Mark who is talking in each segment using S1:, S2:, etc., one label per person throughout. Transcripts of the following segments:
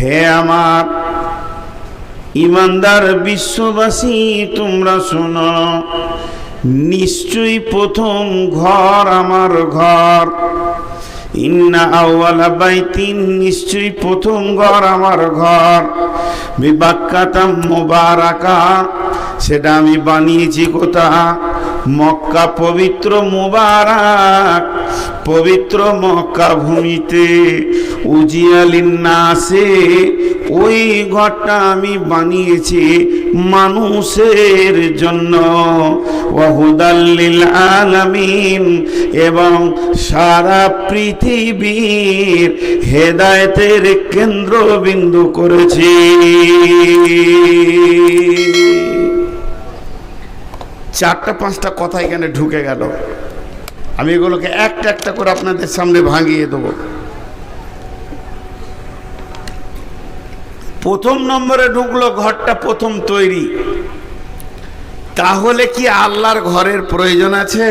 S1: হে আমার ইমানদার বিশ্ববাসী, তোমরা শোনো, নিশ্চয়ই প্রথম ঘর আমার ঘর। ইন্না আউয়ালা বাইতিন, নিশ্চয়ই প্রথম ঘর আমার ঘর। বিবাক্কাতাম মুবারাকা, সেটা আমি বানিয়েছি কোথা? মক্কা, পবিত্র মুবারাক, পবিত্র মক্কা ভূমিতে। উজিয়ালিন নাসে, ওই ঘরটা আমি বানিয়েছি মানুষের জন্য। ওয়াহুদাল লিল আলামিন, এবং সারা পৃথিবীর হেদায়েতের কেন্দ্রবিন্দু করেছি। চারটা পাঁচটা কথা এখানে ঢুকে গেল, আমি এগুলোকে একটা একটা করে আপনাদের সামনে ভাঙিয়ে দেবো। প্রথম নম্বরে ঢুকলো ঘরটা প্রথম তৈরি। তাহলে কি আল্লাহর ঘরের প্রয়োজন আছে?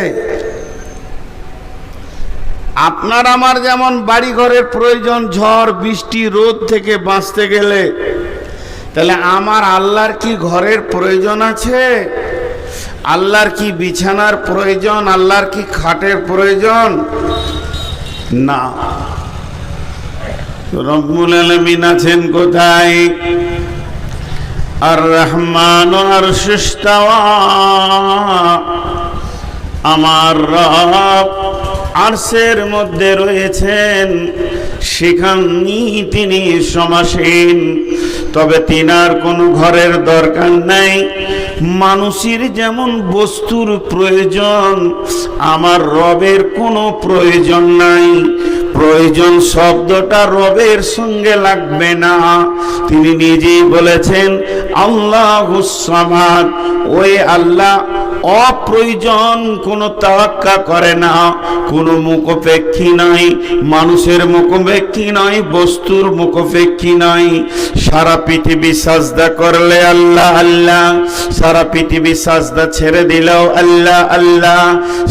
S1: আপনার আমার যেমন বাড়ি ঘরের প্রয়োজন, ঝড় বৃষ্টি রোদ থেকে বাঁচতে গেলে, তাহলে আমার আল্লাহর কি ঘরের প্রয়োজন আছে? আল্লাহর কি বিছানার প্রয়োজন? আল্লাহর কি খাটের প্রয়োজন? না। রব্বুল আলামিন আছেন কোথায়? আর রহমান আরশে ইস্তাওয়া, আমার রব আরশের মধ্যে রয়েছেন, সেখানেই তিনি সমাসীন। তবে তিনার কোনো ঘরের দরকার নাই। মানুষের যেমন বস্তুর প্রয়োজন, আমার রবের কোনো প্রয়োজন নাই। প্রয়োজন শব্দটা রবের সঙ্গে লাগবে না। তিনি নিজেই বলেছেন আল্লাহুস সামাদ, ওই আল্লাহ অপ্রয়োজন, কোনো তাওয়াক্কা করে না, কোনো মুখোপেক্ষী নাই, মানুষের মুখোপেক্ষী নয়, বস্তুর মুখোপেক্ষী নয়। সারা পৃথিবী সাজদা করলে আল্লাহ আল্লাহ, সারা পৃথিবী সাজদা ছেড়ে দিলেও আল্লাহ আল্লাহ,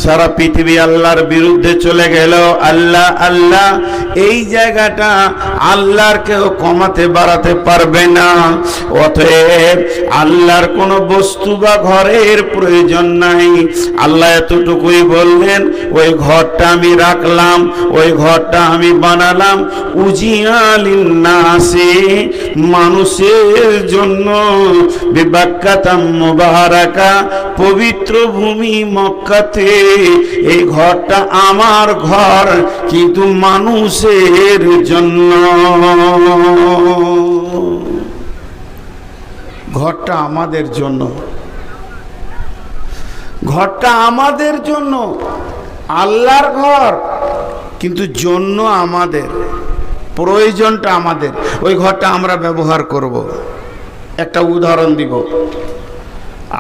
S1: সারা পৃথিবী আল্লাহর বিরুদ্ধে চলে গেল আল্লাহ আল্লাহ। এই জায়গাটা আল্লাহর কেউ কমাতে বাড়াতে পারবে না। অতএব আল্লাহর কোনো বস্তু বা ঘরের প্রয়োজন নাই। আল্লাহ এতটুকুই বললেন, ওই ঘরটা আমি রাখলাম, ওই ঘরটা আমি বানালাম উজিয়ালিন নাসি, মানুষের জন্য। বিবাক্কাতাম মুবারাকা, পবিত্র ভূমি মক্কাতে। এই ঘরটা আমার ঘর, কিন্তু মানুষের জন্য। ঘরটা আমাদের জন্য, ঘরটা আমাদের জন্য। আল্লাহর ঘর, কিন্তু জন্য আমাদের, প্রয়োজনটা আমাদের। ওই ঘরটা আমরা ব্যবহার করব। একটা উদাহরণ দিব।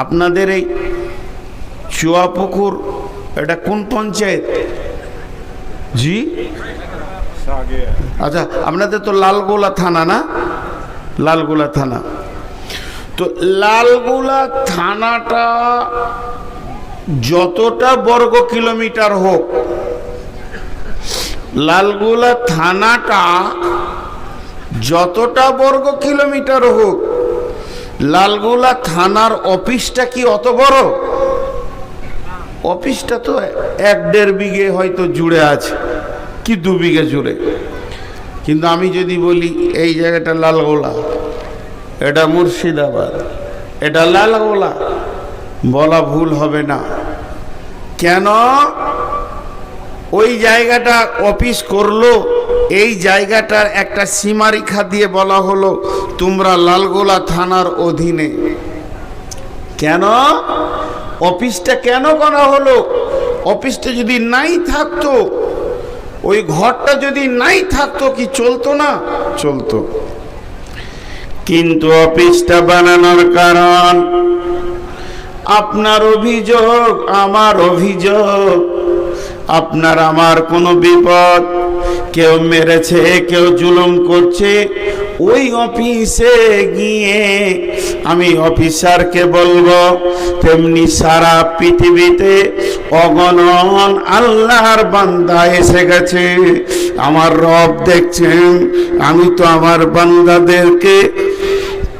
S1: আপনাদের এই চুয়াপুকুর, এটা কোন পঞ্চায়েত? জি, আচ্ছা, আপনাদের তো লালগোলা থানা না? লালগোলা থানা। তো লালগোলা থানাটা যতটা বর্গ কিলোমিটার হোক, লালগোলা থানাটা যতটা বর্গ কিলোমিটার হোক, লালগোলা থানার অফিসটা কি অত বড়? অফিসটা তো 1-1.5 বিঘে হয়তো জুড়ে আছে, কি 2 বিঘে জুড়ে। কিন্তু আমি যদি বলি এই জায়গাটা লালগোলা, এটা মুর্শিদাবাদ, এটা লালগোলা, বলা ভুল হবে না। কেন? ওই জায়গাটা অফিস করলো, এই জায়গাটার একটা সীমারেখা দিয়ে বলা হলো তোমরা লালগোলা থানার অধীনে। কেন অফিসটা কেন করা হলো? অফিসটা যদি নাই থাকতো, ওই ঘরটা যদি নাই থাকতো, কি চলতো না? চলতো। কিন্তু অফিসটা বানানোর কারণ, আপনার অভিযোগ, আমার অভিযোগ, আপনার আমার কোনো বিপদ, কেউ মেরেছে, কেউ জুলুম করছে, ওই অফিসে গিয়ে আমি অফিসারকে বলবো, তেমনি সারা পৃথিবীতে অগণন আল্লাহর বান্দা এসে গেছে। আমার রব দেখছেন, আমি তো আমার বান্দাদেরকে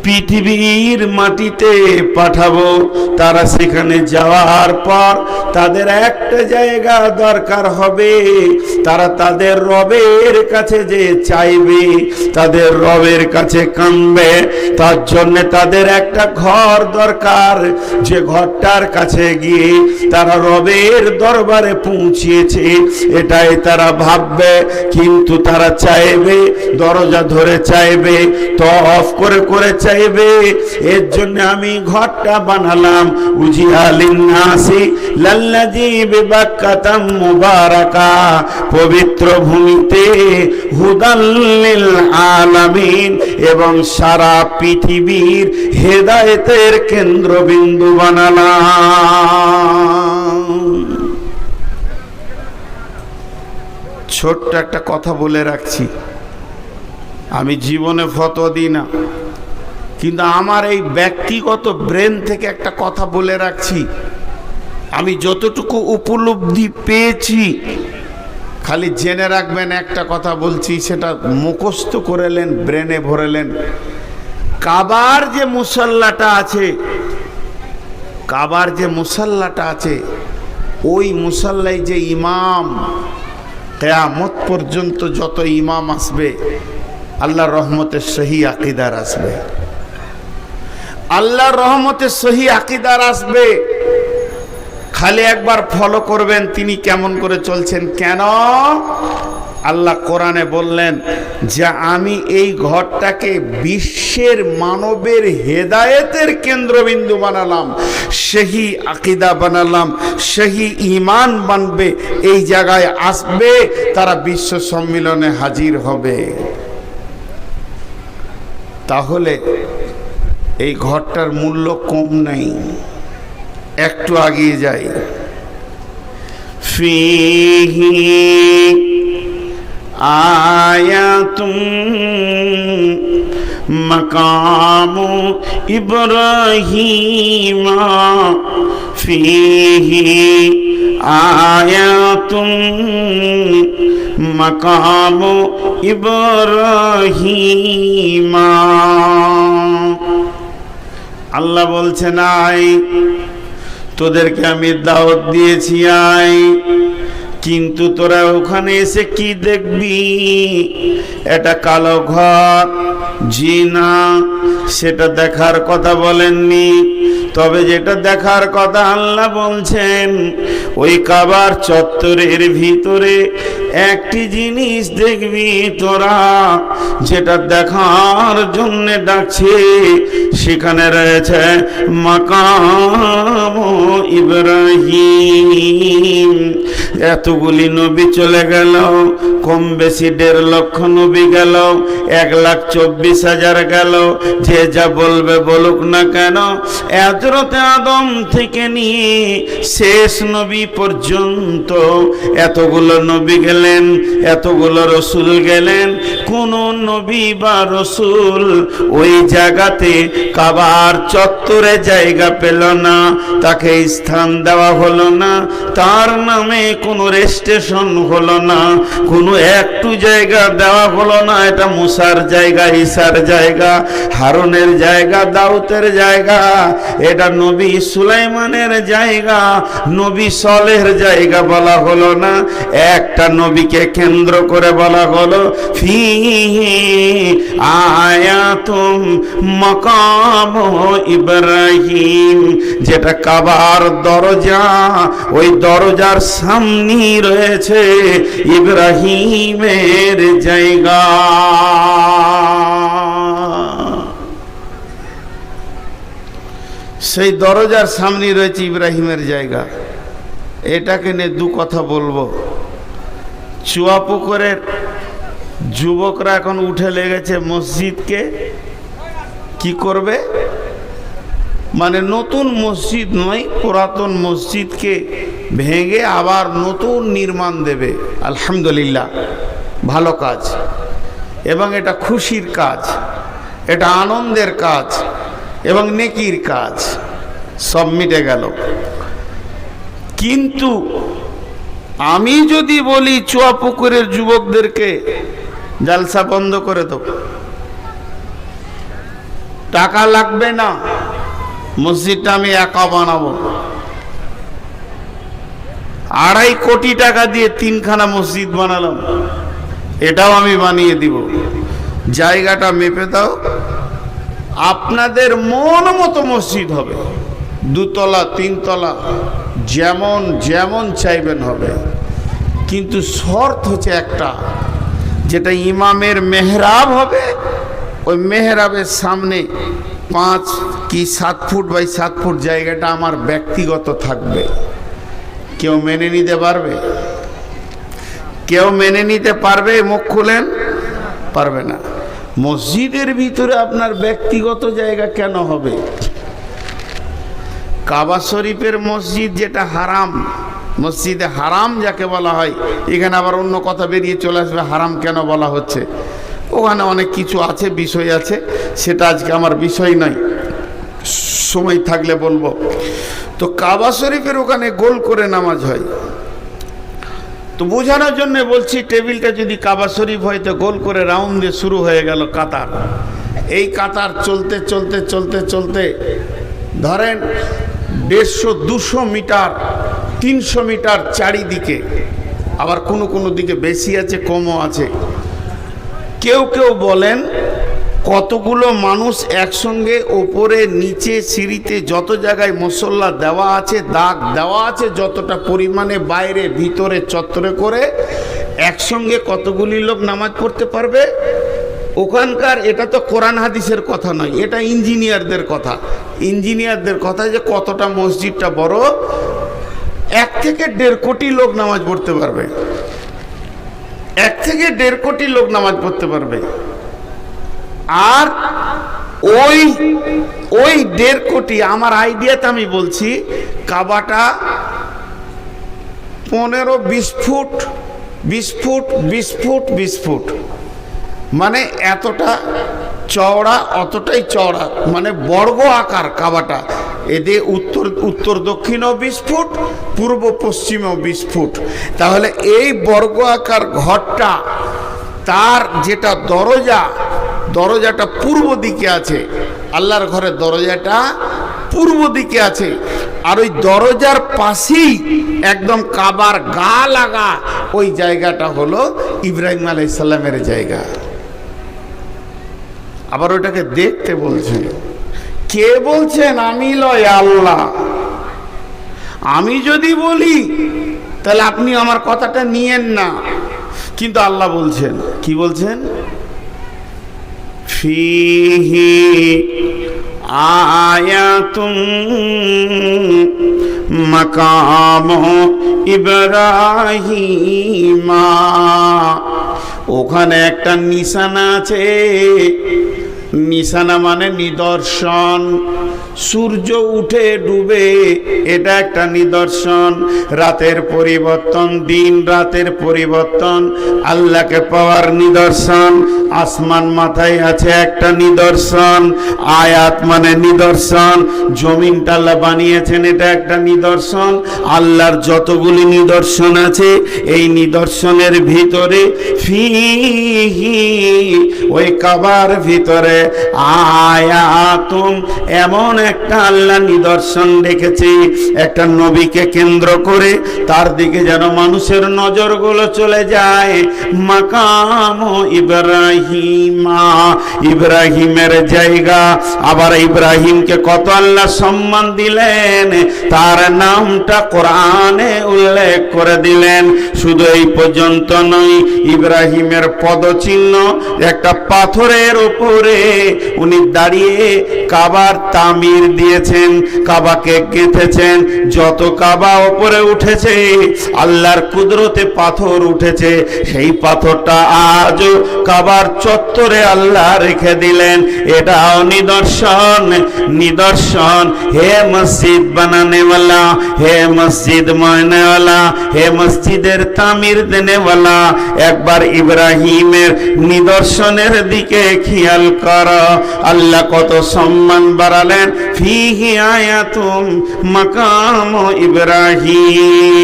S1: পৃথিবীর মাটিতে পাঠাবো। তারা সেখানে যাওয়ার পর তাদের একটা জায়গা দরকার হবে, তারা তাদের রবের কাছে যে চাইবে, তাদের রবের কাছে কাঁদবে, তার জন্য তাদের একটা ঘর দরকার। যে ঘরটার কাছে গিয়ে তারা রবের দরবারে পৌঁছিয়েছে এটাই তারা ভাববে, কিন্তু তারা চাইবে, দরজা ধরে চাইবে, তওয়াফ করে করে চাইবে। এর জন্য আমি ঘরটা বানালাম, উজিআলিন নাসি লাল্লাযী বিবাক্কাতাম মুবারাকা, পবিত্র ভূমিতে হুদাল লিল আলামিন, এবং সারা পৃথিবীর হেদায়েতের কেন্দ্রবিন্দু বানালাম। ছোট্ট একটা কথা বলে রাখছি, আমি জীবনে ফতোয়া দিই না, কিন্তু আমার এই ব্যক্তিগত ব্রেন থেকে একটা কথা বলে রাখছি। আমি যতটুকু উপলব্ধি পেয়েছি, খালি জেনে রাখবেন, একটা কথা বলছি, সেটা মুখস্থ করেলেন, ব্রেনে ভরেলেন। কাবার যে মুসাল্লাটা আছে, কাবার যে মুসাল্লাটা আছে, ওই মুসাল্লায় যে ইমাম, কিয়ামত পর্যন্ত যত ইমাম আসবে, আল্লাহর রহমতের সহি আকীদার আসবে, আল্লাহর রহমতের সহি আকীদার আসবে। খালি একবার ফলো করবেন তিনি কেমন করে চলছেন। কেন? আল্লাহ কোরআনে বললেন যে আমি এই ঘরটাকে বিশ্বের মানবের হেদায়েতের কেন্দ্রবিন্দু বানালাম, সহি আকীদা বানালাম, সহি ঈমান বানবে, এই জায়গায় আসবে, তারা বিশ্ব সম্মেলনে হাজির হবে। তাহলে এই ঘরটার মূল্য কম নাই। একটু আগিয়ে যাই। ফিহি আয়াতুম মাকামু ইব্রাহিম, ফিহি আয়াতুম মাকামু ইব্রাহিম। আল্লাহ বলছেন, আয়, তোদেরকে আমি দাওয়াত দিয়েছি, আয়, কিন্তু তোরা ওখানে এসে কি দেখবি? এটা কালো ঘর, জি না, সেটা দেখার কথা বলেননি। তবে যেটা দেখার কথা আল্লাহ বলছেন, ওই কাবার চত্বরের ভিতরে একটি জিনিস দেখবি তোরা, যেটা দেখার জন্য ডাকছে। সেখানে রয়েছে মাকাম ইব্রাহিম। এতগুলি নবী চলে গেল, কম বেশি 1.5 লক্ষ নবী গেল, 1,24,000 গেল, যে যা বলবে বলুক না কেন, হযরত আদম থেকে নিয়ে শেষ নবী পর্যন্ত এতগুলো নবী গেলেন, এতগুলো রসুল গেলেন, কোন নবী বা রসুল ওই জায়গাতে কাবার চত্বরে জায়গা পেল না, তাকে স্থান দেওয়া হলো না, তার নামে কোনো রেজিস্ট্রেশন হলো না, কোনো একটু জায়গা দেওয়া হলো না। এটা মুসার জায়গা, ঈসার জায়গা, হারুনের জায়গা, দাউদের জায়গা, এটা নবী সুলাইমানের জায়গা, নবী সলেহের জায়গা বলা হলো না। একটা নবীকে কেন্দ্র করে বলা হলো ফিহি আয়াতুম মাকাম ইব্রাহিম, যেটা কাবার দরজা, ওই দরজার সামনে রয়েছে ইব্রাহিমের জায়গা। সেই দরজার সামনে রয়েছে ইব্রাহিমের জায়গা। এটাকে নিয়ে দু কথা বলবো। চুয়াপুকুরের যুবকরা এখন উঠে লেগেছে মসজিদকে কি করবে, মানে নতুন মসজিদ নয়, পুরাতন মসজিদকে ভেঙে আবার নতুন নির্মাণ দেবে। আলহামদুলিল্লাহ, ভালো কাজ এবং এটা খুশির কাজ। এটা আনন্দের কাজ এবং নেকির কাজ, সব মিটে গেল। কিন্তু আমি যদি বলি চুয়াপুকুরের যুবকদেরকে জালসা বন্ধ করে দাও, টাকা লাগবে না, মসজিদটা আমি একা বানাবো, 2.5 কোটি টাকা দিয়ে 3খানা মসজিদ বানালাম, এটাও আমি বানিয়ে দিব, জায়গাটা মেপে দাও, আপনাদের মন মতো মসজিদ হবে, 2 তলা 3 তলা, যেমন যেমন চাইবেন হবে। কিন্তু শর্ত হচ্ছে একটা, যেটা ইমামের মেহরাব হবে, ওই মেহরাবের সামনে 5 কি 7 ফুট বাই 7 ফুট জায়গাটা আমার ব্যক্তিগত থাকবে। কেউ মেনে নিতে পারবে? কেউ মেনে নিতে পারবে? মুখ খুলেন, পারবে না। মসজিদের ভিতরে আপনার ব্যক্তিগত জায়গা কেন হবে? কাবা শরীফের মসজিদ যেটা হারাম, মসজিদে হারাম যাকে বলা হয়, এখানে আবার অন্য কথা বেরিয়ে চলে আসবে হারাম কেন বলা হচ্ছে। ওখানে অনেক কিছু আছে, বিষয় আছে, সেটা আজকে আমার বিষয় নয়, সময় থাকলে বলবো। তো কাবা শরীফের ওখানে গোল করে নামাজ হয়, তো বোঝানোর জন্য বলছি, টেবিলটা যদি কাবা শরীফ হয় তো গোল করে রাউন্ড দিয়ে শুরু হয়ে গেল কাতার। এই কাতার চলতে চলতে চলতে চলতে ধরেন 150-200 মিটার 300 মিটার চারিদিকে, আবার কোনো কোনো দিকে বেশি আছে, কমও আছে। কেউ কেউ বলেন কতগুলো মানুষ একসঙ্গে ওপরে নিচে সিঁড়িতে যত জায়গায় মুসল্লা দেওয়া আছে, দাগ দেওয়া আছে, যতটা পরিমাণে বাইরে ভিতরে চত্বরে করে একসঙ্গে কতগুলি লোক নামাজ পড়তে পারবে ওখানকার। এটা তো কোরআন হাদিসের কথা নয়, এটা ইঞ্জিনিয়ারদের কথা। ইঞ্জিনিয়ারদের কথা যে কতটা মসজিদটা বড়, 1 থেকে 1.5 কোটি লোক নামাজ পড়তে পারবে, 1 থেকে 1.5 কোটি লোক নামাজ পড়তে পারবে। আর ওই 1.5 কোটি, আমার আইডিয়াতে আমি বলছি, কাবাটা 15-20 ফুট 20 ফুট 20 ফুট 20 ফুট, মানে এতটা চওড়া, অতটাই চওড়া, মানে বর্গ আকার কাবাটা। এদের উত্তর দক্ষিণও 20 ফুট, পূর্ব পশ্চিমেও 20 ফুট। তাহলে এই বর্গ আকার ঘরটা, তার যেটা দরজাটা পূর্ব দিকে আছে, আল্লাহর ঘরের দরজাটা পূর্ব দিকে আছে। আর ওই দরজার পাশেই একদম কাবার গা লাগা ওই জায়গাটা হলো ইব্রাহিম আলাইহিস সালামের জায়গা। আবার ওটাকে দেখতে বলছেন, কে বলছেন? আমি লয়, আল্লাহ। আমি যদি বলি তাহলে আপনি আমার কথাটা নিয়েন না, কিন্তু আল্লাহ বলছেন। কি বলছেন? ফিহি আয়াতুম মাকাম ইব্রাহিমা, ওখানে একটা নিশানা আছে। নিশানা মানে নিদর্শন। সূর্য উঠে ডুবে, এটা একটা নিদর্শন। রাতের পরিবর্তন, দিন রাতের পরিবর্তন, আল্লাহকে পাওয়ার নিদর্শন। আসমান মাথায় আছে, একটা নিদর্শন। আয়াত মানে নিদর্শন। জমিনটা আল্লাহ বানিয়েছেন, এটা একটা নিদর্শন। আল্লাহর যতগুলি নিদর্শন আছে, এই নিদর্শনের ভিতরে ফিহি, ওই কাবার ভিতরে আয়াতুম, এমন একটা আল্লাহ নিদর্শন রেখেছে, একটা নবীকে কেন্দ্র করে, তার দিকে যেন মানুষের নজরগুলো চলে যায়। মাকাম ইব্রাহিমা, ইব্রাহিমের জায়গা। আবার ইব্রাহিমকে কত আল্লাহ সম্মান দিলেন, তার নামটা কোরআনে উল্লেখ করে দিলেন। শুধু এই পর্যন্ত নয়, ইব্রাহিমের পদচিহ্ন একটা পাথরের উপরে উনি দাঁড়িয়ে কাবার তামির দিয়েছেন, কাবাকে গেঁথেছেন। যত কাবা উপরে উঠেছে, আল্লাহর কুদরতে পাথর উঠেছে, সেই পাথরটা আজও কাবার চত্বরে আল্লাহ রেখে দিলেন। এটাও নিদর্শন, নিদর্শন। হে মসজিদ বানানেওয়ালা, হে মসজিদ ময়নেওয়ালা, হে মসজিদের তামির দেনেওয়ালা, একবার ইব্রাহিমের নিদর্শনের দিকে খেয়াল কর। আকবার। আল্লাহ কত সম্মান বাড়ালেন, ফিহি আয়াতুম মাকাম ইব্রাহিম।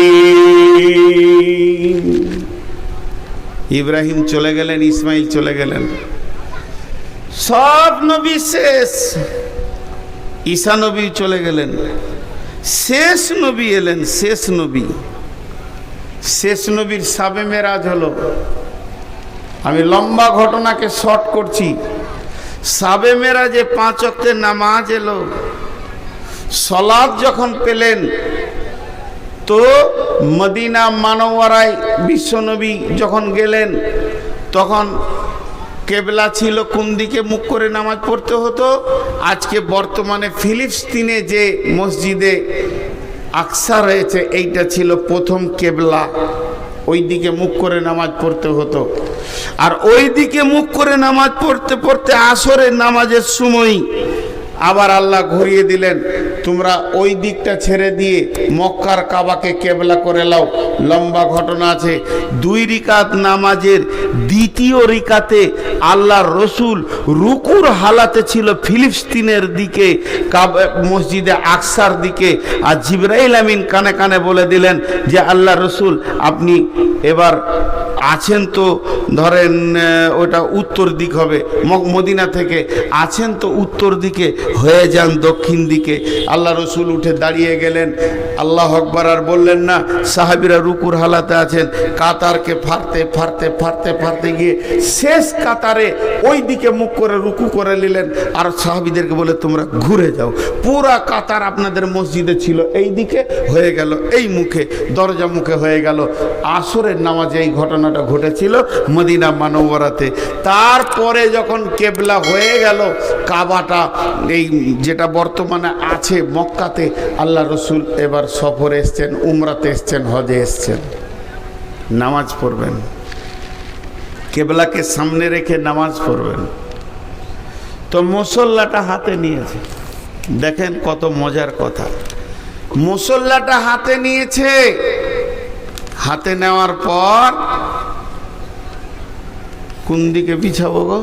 S1: ইব্রাহিম চলে গেলেন, ইসমাইল চলে গেলেন, সব নবী শেষ। ঈসা নবী চলে গেলেন, শেষ নবী এলেন, শেষ নবী। শেষ নবীর সাবে মেরাজ হলো। আমি লম্বা ঘটনাকে শর্ট করছি। সাবে মেরাজে 5 ওয়াক্তের নামাজ এলো। সলাত যখন পেলেন তো মদিনা মানওয়ারায় বিশ্বনবী যখন গেলেন তখন কেবলা ছিল কোন দিকে মুখ করে নামাজ পড়তে হতো। আজকে বর্তমানে ফিলিস্তিনে যে মসজিদে আকসা রয়েছে এইটা ছিল প্রথম কেবলা, ওই দিকে মুখ করে নামাজ পড়তে হতো। আর ওই দিকে মুখ করে নামাজ পড়তে পড়তে আসরের নামাজের সময় আবার আল্লাহ ঘুরিয়ে দিলেন, তোমরা ওই দিকটা ছেড়ে দিয়ে মক্কার কাবাকে কেবলা করে লাও। লম্বা ঘটনা আছে। 2 রিকাত নামাজের দ্বিতীয় রিকাতে আল্লাহর রসুল রুকুর হালাতে ছিল ফিলিস্তিনের দিকে, মসজিদে আকসার দিকে। আর জিবরাইল আমিন কানে কানে বলে দিলেন যে আল্লাহ রসুল আপনি এবার আছেন তো ধরেন ওটা উত্তর দিক হবে, মদিনা থেকে আছেন তো উত্তর দিকে, হয়ে যান দক্ষিণ দিকে। আল্লাহ রসুল উঠে দাঁড়িয়ে গেলেন, আল্লাহ আকবার আর বললেন না। সাহাবীরা রুকুর হালাতে আছেন, কাতারকে ফাড়তে ফাড়তে ফাড়তে ফাড়তে গিয়ে শেষ কাতারে ওই দিকে মুখ করে রুকু করে নিলেন। আর সাহাবীদেরকে বলে তোমরা ঘুরে যাও, পুরা কাতার আপনাদের মসজিদে ছিল এই দিকে, হয়ে গেল এই মুখে, দরজা মুখে হয়ে গেল। আসরের নামাজে এই ঘটনাটা ঘটেছিল মদিনা মানওয়ারাতে। তারপরে যখন কেবলা হয়ে গেল কাবাটা, এই যেটা বর্তমানে আছে মক্কাতে, আল্লাহ রসুল এবার সফরে এসছেন, উমরাতে এসছেন, হজে এসছেন, নামাজ পড়বেন, কেবলাকে সামনে রেখে নামাজ পড়বেন। তো মুসল্লাটা হাতে নিয়েছে, দেখেন কত মজার কথা। মুসল্লাটা হাতে নিয়েছে, হাতে নেওয়ার পর কোন দিকে বিছাবো গো,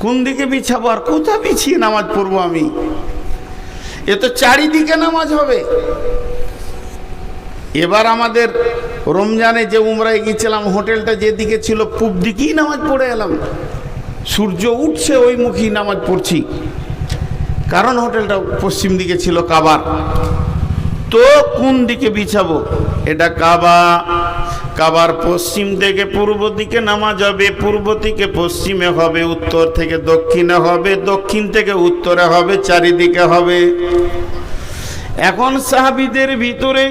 S1: কোন দিকে বিছাবো আর কোথা বিছিয়ে নামাজ পড়বো আমি? এ তো চারিদিকে নামাজ হবে। এবার আমাদের রমজানে যে উমরায় গিয়েছিলাম, হোটেলটা যেদিকে ছিল পূব দিকেই নামাজ পড়ে এলাম। সূর্য উঠছে ওই মুখী নামাজ পড়ছি, কারণ হোটেলটা পশ্চিম দিকে ছিল কাবার। তো কোন দিকে বিছাবো? এটা কাবা, কাবার পশ্চিম থেকে পূর্ব দিকে নামাজ হবে, পূর্ব থেকে পশ্চিমে হবে, উত্তর থেকে দক্ষিণে হবে, দক্ষিণ থেকে উত্তরে হবে, চারিদিকে হবে। এখন সাহাবীদের ভিতরে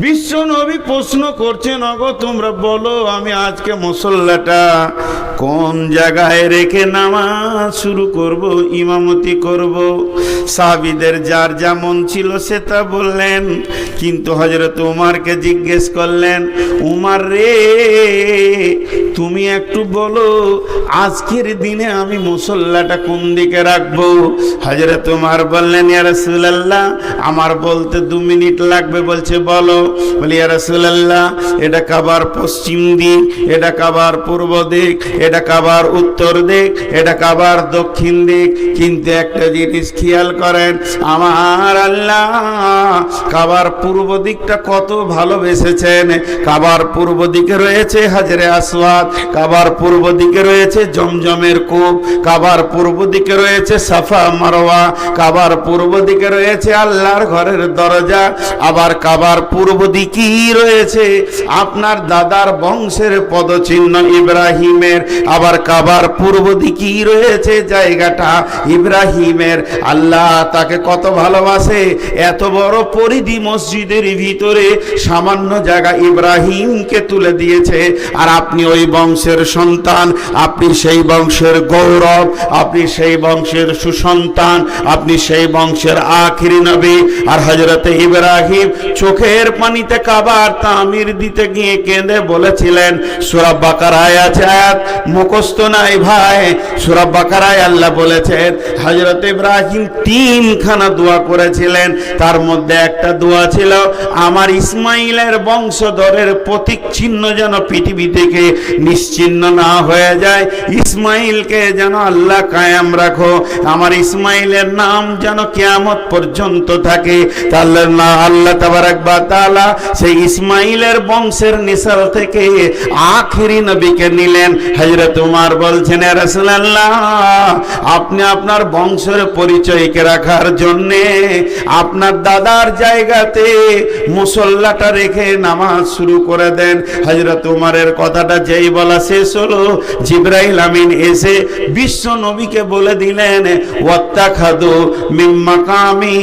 S1: বিশ্ব নবী প্রশ্ন করছেন, ওগো তোমরা বলো আমি আজকে মুসল্লাটা কোন জায়গায় রেখে নামাজ শুরু করব, ইমামতি করব? সাহাবীদের যার যেমন ছিল সে তা বললেন, কিন্তু হযরত উমারকে জিজ্ঞেস করলেন, উমার রে তুমি একটু বলো আজকের দিনে আমি মুসল্লাটা কোন দিকে রাখবো? হযরত উমার বললেন, ইয়া রাসূলুল্লাহ আমার বলতে 2 মিনিট লাগবে। বলছে বলো। বলি ইয়া রাসূলুল্লাহ এটা কাবার পশ্চিম দিক, এটা কাবার পূর্ব দিক, এটা কাবার উত্তর দিক, এটা কাবার দক্ষিণ দিক। কিন্তু একটা জিনিস খেয়াল করেন, আমার আল্লাহ কাবার পূর্ব দিকটা কত ভালোবেসেছেন। কাবার পূর্ব দিকে রয়েছে হাজরে আসওয়াদ, কাবার পূর্ব দিকে রয়েছে জমজমের কূপ, কাবার পূর্ব দিকে রয়েছে সাফা মারওয়া, কাবার পূর্ব দিকে রয়েছে আল্লাহর ঘরের দরজা। আবার কাবার পূর্ব দিকেই রয়েছে আপনার দাদার বংশের পদচিহ্ন ইব্রাহিমের। আবার কাবার পূর্ব দিকেই রয়েছে জায়গাটা ইব্রাহিমের। আল্লাহ তাকে কত ভালোবাসে, এত বড় পরিধি মসজিদের ভিতরে সামান্য জায়গা ইব্রাহিমকে তুলে দিয়েছে। আর আপনি ওই বংশের সন্তান, আপনি সেই বংশের গৌরব, আপনি সেই বংশের সুসন্তান, আপনি সেই বংশের আখিরি নবী। আর হযরত ইব্রাহিম চোখের পানিতে কাবার তামির দিতে গিয়ে কেঁদে বলেছিলেন, সূরা বাকারায় আছে আয়াত, মুখস্থ নাই ভাই। সূরা বাকারায় আল্লাহ বলেছেন হযরত ইব্রাহিম 3খানা দোয়া করেছিলেন, তার মধ্যে একটা দোয়া ছিল, আমার ইসমাইলের বংশধরের প্রতীক চিহ্ন যেন পৃথিবী থেকে নিশ্চিহ্ন না হয়ে যায়, ইসমাইলকে যেন আল্লাহ কায়েম রাখো, আমার ইসমাইলের নাম যেন কিয়ামত পর্যন্ত থাকে। তাহলে না আল্লাহ তাবারক ওয়া তাআলা সেই ইসমাইলের বংশের নিসাল থেকে আখেরি নবীকে নিলেন। হযরত উমর বলছেন, ইয়া রাসূলুল্লাহ, আপনি আপনার বংশের পরিচয়কে রাখার জন্য আপনার দাদার জায়গাতে মুসল্লাটা রেখে নামাজ শুরু করে দেন। হযরত উমরের কথাটা যেই বলা শেষ হলো, জিবরাইল আমিন এসে বিশ্ব নবীকে বলে দিলেন, ওয়াত্তাখাযু মিন মাকামি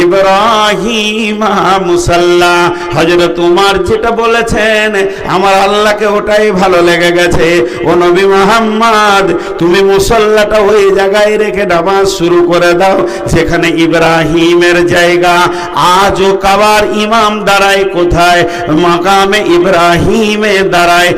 S1: ইব্রাহিম মুসাল্লা। হযরত উমর যেটা বলেছেন আমার আল্লাহকে ওটাই ভালো লেগে গেছে। ও নবী মুহাম্মদ, তুমি মুসল্লাটা ওই জায়গায় রেখে নামাজ শুরু করে দাও যেখানে ইব্রাহিমের জায়গা। আজও কাবার ইমাম দাঁড়ায় কোথায়? মাকামে ইব্রাহিমে দাঁড়ায়।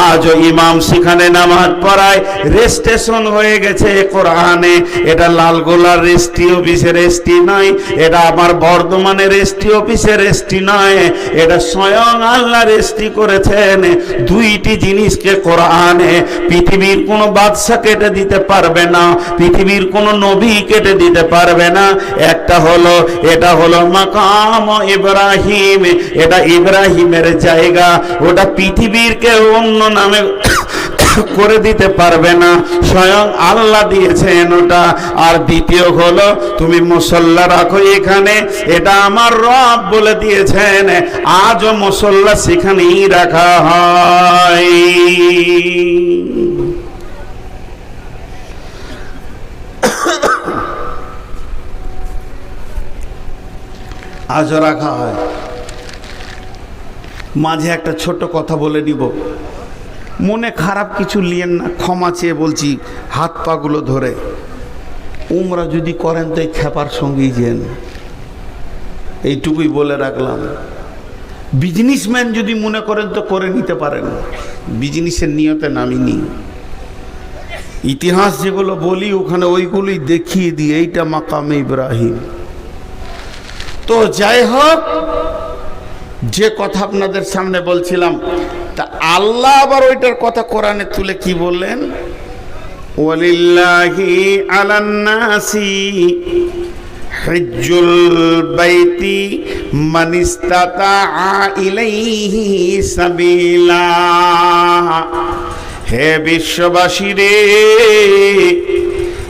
S1: আজও ইমাম সেখানে নামাজ পড়ায়। রেজিস্ট্রেশন হয়ে গেছে কোরআনে। এটা লালগোলার রেজিস্ট্রি অফিসের রেজিস্ট্রি নয়, এটা আমার বর্ধমানের রেজিস্ট্রি অফিসের রেজিস্ট্রি নয়, এটা স্বয়ং আল্লাহ রেজিস্ট্রি করেছেন। দুইটি জিনিসকে কোরআনে পৃথিবীর কোনো বাদশা কেটে দিতে পারবে না, পৃথিবীর কোনো নবী কেটে দিতে পারবে না। একটা হলো, এটা হলো মাকাম ইব্রাহিম, এটা ইব্রাহিমের জায়গা, ওটা পৃথিবীর কেউ অন্য নামে করে দিতে পারবে না, স্বয়ং আল্লাহ দিয়েছেন ওটা। আর দ্বিতীয় হলো তুমি মুসল্লা রাখো এখানে, এটা আমার রব বলে দিয়েছেন। আজও মুসল্লা সেখানেই রাখা হয়। আজও রাখা হয়। মাঝে একটা ছোট কথা বলে নিব, মনে খারাপ কিছু লিয়েন না, ক্ষমা চেয়ে বলছি হাত পাগুলো ধরে। উমরা যদি করেন তো এই খেপার সঙ্গেই যেন, এইটুকুই বলে রাখলাম। বিজনেসম্যান যদি মনে করেন তো করে নিতে পারেন, বিজনেসের নিয়তে নামিনি। ইতিহাস যেগুলো বলি ওখানে ওইগুলোই দেখিয়ে দিই, এইটা মাকামে ইব্রাহিম। তো যাই হোক, যে কথা আপনাদের সামনে বলছিলাম, তা আল্লাহ আবার ওইটার কথা কোরআনে তুলে কি বললেন? ওয়ালিল্লাহি আলান নাসি হিজ্জুল বাইতি মান ইসতাতা ইলাইহি সাবিলা। হে বিশ্ববাসী রে,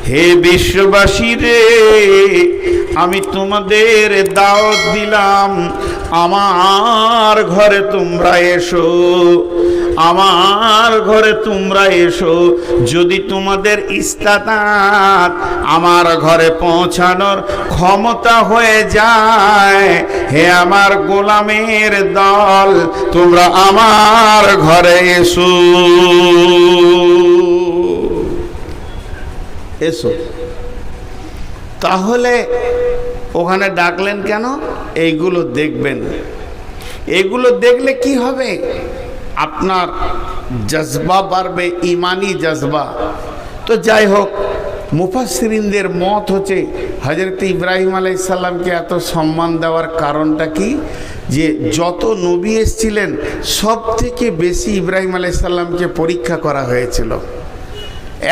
S1: হে বিশ্ববাসী রে, আমি তোমাদের দাওয়াত দিলাম, আমার ঘরে তোমরা এসো, আমার ঘরে তোমরা এসো। যদি তোমাদের ইস্তাতাত আমার ঘরে পৌঁছানোর ক্ষমতা হয়ে যায়, হে আমার গোলামের দল, তোমরা আমার ঘরে এসো, এসো। তাহলে ওখানে ডাকলেন কেন? এইগুলো দেখবেন। এগুলো দেখলে কি হবে? আপনার জজবা বাড়বে, ইমানি জজবা। তো যাই হোক, মুফাসসিরিনদের মত হচ্ছে হযরত ইব্রাহিম আলাইহিস সালামকে এত সম্মান দেওয়ার কারণটা কি? যে যত নবী এসেছিলেন সব থেকে বেশি ইব্রাহিম আলাইহিস সালামকে পরীক্ষা করা হয়েছিল।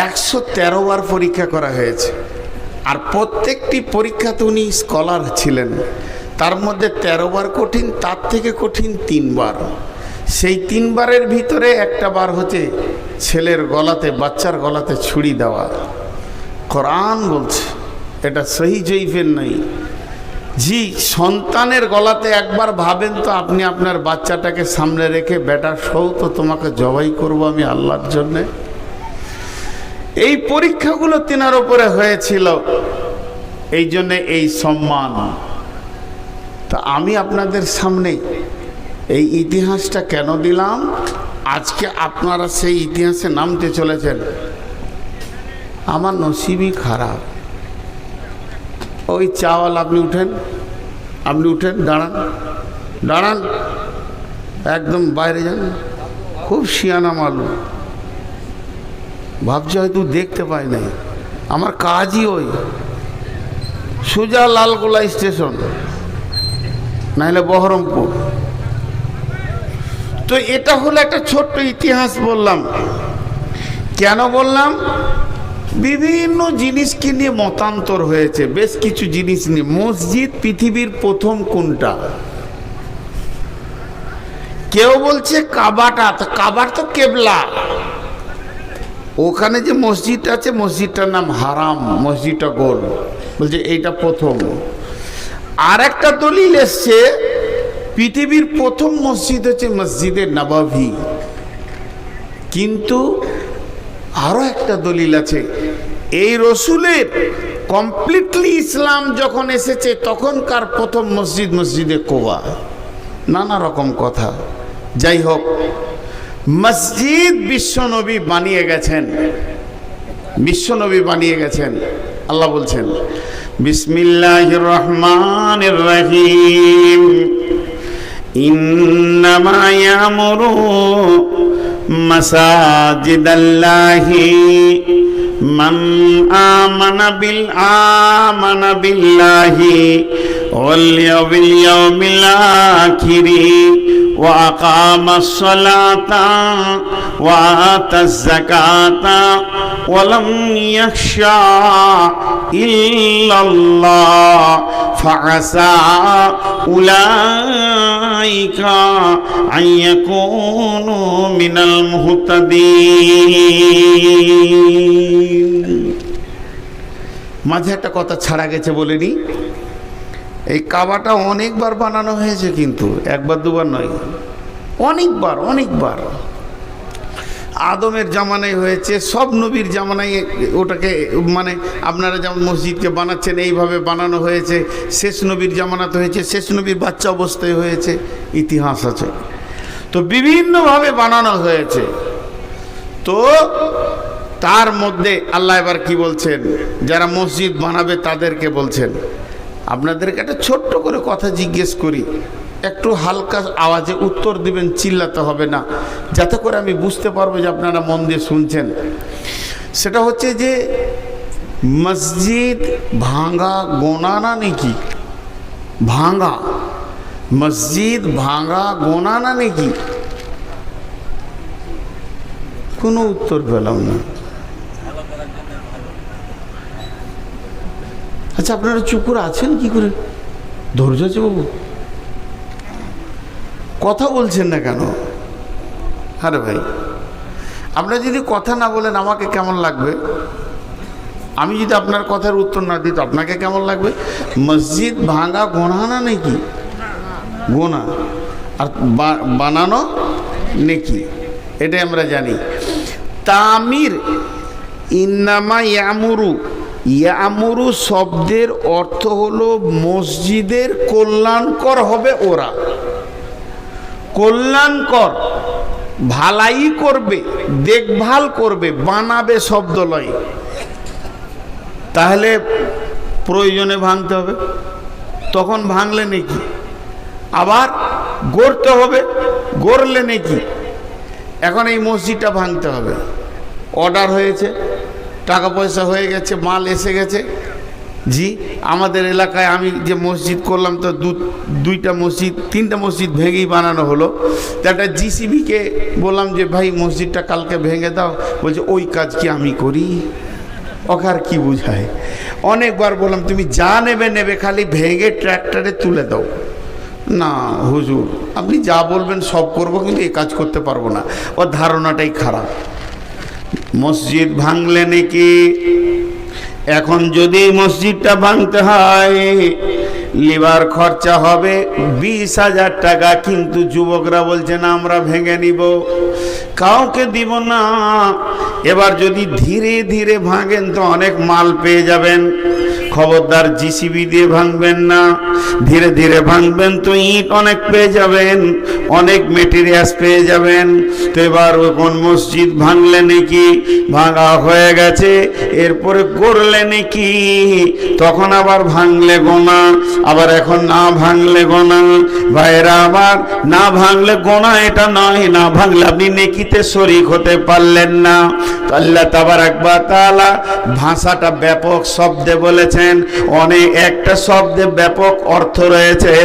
S1: 113 বার পরীক্ষা করা হয়েছে। আর প্রত্যেকটি পরীক্ষাতে উনি স্কলার ছিলেন। তার মধ্যে 13 বার কঠিন, তার থেকে কঠিন 3 বার। সেই 3 বারের ভিতরে একটা বার হচ্ছে ছেলের গলাতে, বাচ্চার গলাতে ছুরি দেওয়া। কোরআন বলছে, এটা সহি জয়ীফের নাই। জি, সন্তানের গলাতে একবার ভাবেন তো, আপনি আপনার বাচ্চাটাকে সামনে রেখে, বেটা সৌ তো তোমাকে জবাই করব আমি আল্লাহর জন্যে। এই পরীক্ষাগুলো তিনার উপরে হয়েছিল, এই জন্যে এই সম্মান। তা আমি আপনাদের সামনে এই ইতিহাসটা কেন দিলাম? আজকে আপনারা সেই ইতিহাসে নামতে চলেছেন। আমার নসিবই খারাপ। ওই চাওয়াল, আপনি উঠেন, আপনি উঠেন, দাঁড়ান, দাঁড়ান। একদম বাইরে যান, খুব শিয়ানা মালুম, ভাবছি হয়তো দেখতে পাই নাই। আমার কাজই ওই সোজা লালগোলা স্টেশন, নাহলে বহরমপুর। তো এটা হলো একটা ছোট্ট ইতিহাস বললাম। কেন বললাম? বিভিন্ন জিনিসকে নিয়ে মতান্তর হয়েছে, বেশ কিছু জিনিস নিয়ে। মসজিদ পৃথিবীর প্রথম কোনটা? কেউ বলছে কাবাটা, কাবার তো কেবলা, ওখানে যে মসজিদ আছে মসজিদটার নাম হারাম, মসজিদটা গোল, বলছে এইটা প্রথম। আর একটা দলিল এসছে পৃথিবীর প্রথম মসজিদ হচ্ছে মসজিদে নববী। কিন্তু আরো একটা দলিল আছে, এই রসুলের কমপ্লিটলি ইসলাম যখন এসেছে তখনকার প্রথম মসজিদ মসজিদে কোবা। নানা রকম কথা। যাই হোক, মসজিদ বিশ্বনবী বানিয়ে গেছেন, বিশ্বনবী বানিয়ে গেছেন। আল্লাহ বলছেন বিসমিল্লাহির রহমানির রহিম, ইন্নামা ইয়ামুরু মাসাজিদাল্লাহি মান আমানা বিল্লাহি ওয়াল ইয়াউমিল আখিরি ওয়া আকামাস সালাতা ওয়া আতাজ যাকাতা ওয়া লাম ইয়াখশা ইল্লাল্লাহ ফাআসা উলাইকা আইয়াকুনু মিনাল মুহতাদিন। মাঝে একটা কথা ছাড়া গেছে বলেনি, এই কাবাটা অনেকবার বানানো হয়েছে, কিন্তু একবার দুবার নয়, অনেকবার অনেকবার। আদমের জামানায় হয়েছে, সব নবীর জামানায় ওটাকে, মানে আপনারা যেমন মসজিদকে বানাচ্ছেন এইভাবে বানানো হয়েছে। শেষ নবীর জামানাতে হয়েছে, শেষ নবীর বাচ্চা অবস্থায় হয়েছে, ইতিহাস আছে। তো বিভিন্নভাবে বানানো হয়েছে। তো তার মধ্যে আল্লাহ এবার কি বলছেন, যারা মসজিদ বানাবে তাদেরকে বলছেন, আপনাদেরকে একটা ছোট্ট করে কথা জিজ্ঞেস করি, একটু হালকা আওয়াজে উত্তর দিবেন, চিল্লাতে হবে না, যাতে করে আমি বুঝতে পারবো যে আপনারা মন দিয়ে শুনছেন। সেটা হচ্ছে যে মসজিদ ভাঙা গোনা না নাকি? ভাঙা মসজিদ ভাঙা গোনা না নাকি? কোনো উত্তর পেলাম না। আচ্ছা, আপনারা চুপ করে আছেন কি করে? ধৈর্য আছে বাবু, কথা বলছেন না কেন? আরে ভাই, আপনারা যদি কথা না বলেন আমাকে কেমন লাগবে? আমি যদি আপনার কথার উত্তর না দিই তো আপনাকে কেমন লাগবে? মসজিদ ভাঙা গোনা না নাকি? গোনা। আর বানানো নেকি, এটাই আমরা জানি। তামির, ইন্নামা ইয়ামুরু, ইয়ামুরু শব্দের অর্থ হলো মসজিদের কল্যাণকর হবে ওরা, কল্যাণকর, ভালাই করবে, দেখভাল করবে, বানাবে শব্দ লয়। তাহলে প্রয়োজনে ভাঙতে হবে, তখন ভাঙলে নাকি? আবার গড়তে হবে, গড়লে নাকি? এখন এই মসজিদটা ভাঙতে হবে, অর্ডার হয়েছে, টাকা পয়সা হয়ে গেছে, মাল এসে গেছে। জি, আমাদের এলাকায় আমি যে মসজিদ করলাম তো দুইটা মসজিদ, তিনটা মসজিদ ভেঙেই বানানো হলো। তো একটা জিসিবিকে বললাম যে ভাই মসজিদটা কালকে ভেঙে দাও, বলছে ওই কাজ কি আমি করি? ওকে আর কি বুঝায়? অনেকবার বললাম তুমি যা নেবে নেবে, খালি ভেঙে ট্র্যাক্টরে তুলে দাও। না হুজুর, আপনি যা বলবেন সব করব, কিন্তু এই কাজ করতে পারবো না। ওর ধারণাটাই খারাপ। মসজিদ ভাঙলে নাকি? এখন যদি মসজিদটা ভাঙতে হয় লিভার খরচা হবে 20,000 টাকা, কিন্তু যুবকরা বলছে না আমরা ভেঙে নিব, কাউকে দিব না। এবার যদি ধীরে ধীরে ভাঙেন তো অনেক মাল পেয়ে যাবেন, খবরদার জিসিবি দিয়ে ভাঙবেন না, ধীরে ধীরে ভাঙবেন তো ইট অনেক পেয়ে যাবেন, অনেক মেটেরিয়ালস পেয়ে যাবেন। তো এবার কোন মসজিদ ভাঙলে নাকি ভাঙা হয়ে গেছে, এরপরে করলে নাকি তখন আবার ভাঙলে গোনা, আবার এখন না ভাঙলে গোনা। ভাইরা আবার না ভাঙলে গোনা এটা নয়, না ভাঙলে আপনি নেকিতে শরীক হতে পারলেন না। তো আল্লাহ তাবারাক ওয়া তাআলা ভাষাটা ব্যাপক শব্দে বলেছেন, অনেক একটা শব্দে ব্যাপক অর্থ রয়েছে।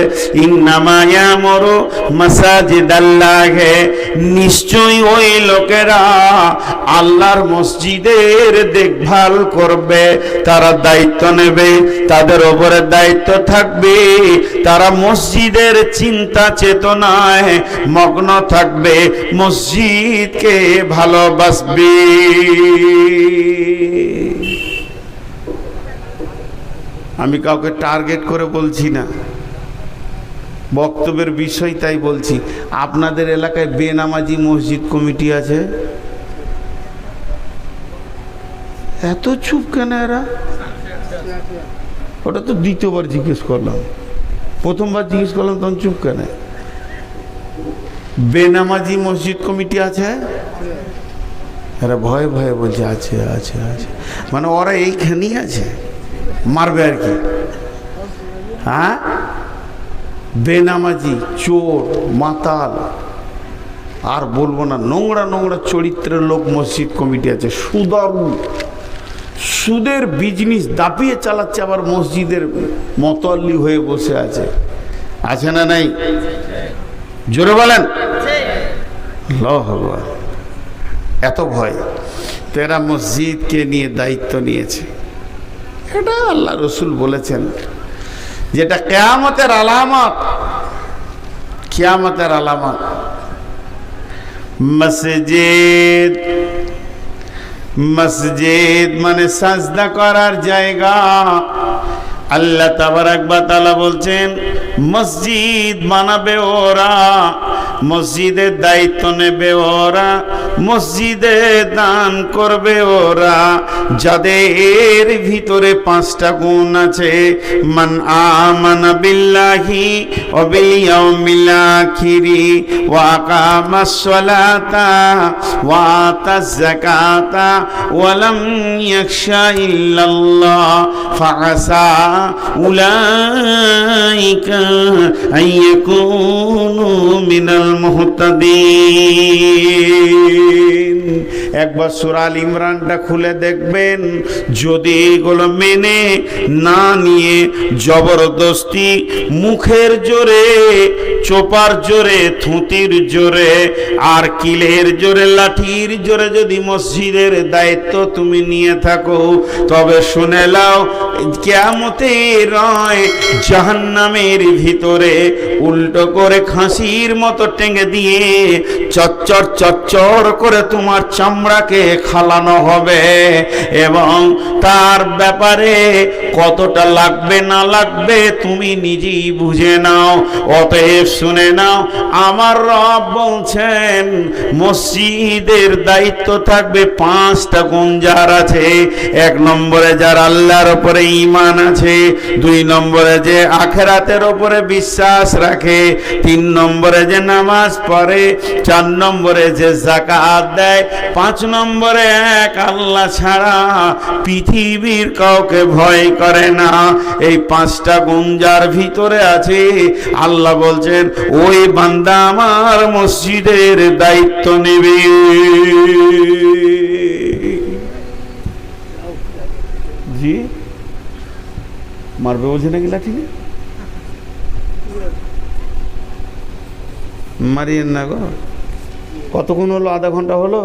S1: ইন্নামা ইয়ামুরু মাসাজিদাল্লাহি, নিশ্চয়ই ওই লোকেরা আল্লাহর মসজিদের দেখভাল করবে, তারা দায়িত্ব নেবে, তাদের উপরে দায়িত্ব থাকবে, তারা মসজিদের চিন্তা চেতনায় মগ্ন থাকবে, মসজিদকে ভালোবাসবে। আমি কাউকে টার্গেট করে বলছি না, বক্তব্যের বিষয় তাই বলছি। আপনাদের এলাকায় বেনামাজি মসজিদ কমিটি আছে? এত চুপ কেন এরা? ওটা তো দ্বিতীয়বার জিজ্ঞেস করলাম, প্রথমবার জিজ্ঞেস করলাম তখন চুপ কেন? বেনামাজি মসজিদ কমিটি আছে? এরা ভয়ে ভয়ে বলছে আছে আছে আছে, মানে ওরা এইখানেই আছে, মারবে আর কি। হ্যাঁ, বেনামাজি, চোর, মাতাল, আর বলবো না, নোংরা নোংরা চরিত্রের লোক মসজিদ কমিটি আছে। সুদারু, সুদের বিজনেস দাপিয়ে চালাচ্ছে, আবার মসজিদের মতোয়াল্লি হয়ে বসে আছে। আছে না নাই? জোরে বলেন। এত ভয়। তো এরা মসজিদকে নিয়ে দায়িত্ব নিয়েছে। এটা আল্লাহ রসুল বলেছেন যেটা কিয়ামতের আলামত, কিয়ামতের আলামত। মসজিদ, মসজিদ মানে সাজদা করার জায়গা। আল্লাহ তাবারাক ওয়া তাআলা বলছেন মসজিদ বানাবে ওরা, মসজিদের দায়িত্ব নেবে ওরা, মসজিদে দান করবে ওরা, যাদের ভিতরে 5টা গুণ আছে। মান আমানা বিল্লাহি ওয়া বিল ইয়াউমিল আখিরি ওয়া আকামাস সালাতা ওয়া আতাজ যাকাতা ওয়া লাম ইয়াখশা ইল্লাল্লাহ ফাআসা উলাইকা আইয়াকুনু মিনাল মুহতাদিন। একবার সূরা আল ইমরানটা খুলে দেখবেন, যদি এগুলো মেনে না নিয়ে জবরদস্তি মুখের জোরে, চোপার জোরে, থুতির জোরে, আর কিলের জোরে, লাঠির জোরে যদি মসজিদের দায়িত্ব তুমি নিয়ে থাকো, তবে শুনে নাও কিয়ামতের রয় জাহান্নামের ভিতরে উল্টো করে খাসির মতো টেঙে দিয়ে চচ্চর চচ্চর করে তোমার চামড়াকে খালানো হবে, এবং তার ব্যাপারে কতটা লাগবে না লাগবে তুমি নিজেই বুঝে নাও। অতএব শুনে নাও, আমার রব বলছেন মসজিদের দায়িত্ব থাকবে 5টা গুণ যার আছে। 1 নম্বরে যার আল্লাহর উপরে ঈমান আছে, 2 নম্বরে যে আখিরাতের উপরে বিশ্বাস রাখে, 3 নম্বরে যে নামাজ পড়ে, 4 নম্বরে যে যাকাত দেয়, 5 নম্বরে এক আল্লাহ ছাড়া পৃথিবীর কাউকে ভয় করে না। এই 5টা গুণ যার ভিতরে আছে, আল্লাহ বলছেন ওই বান্দা আমার মসজিদের দায়িত্ব নেবে। জি মারবে বলছে নাকি লাঠি? মারিয়েন না গো। কতক্ষণ হলো? আধা ঘন্টা হলো।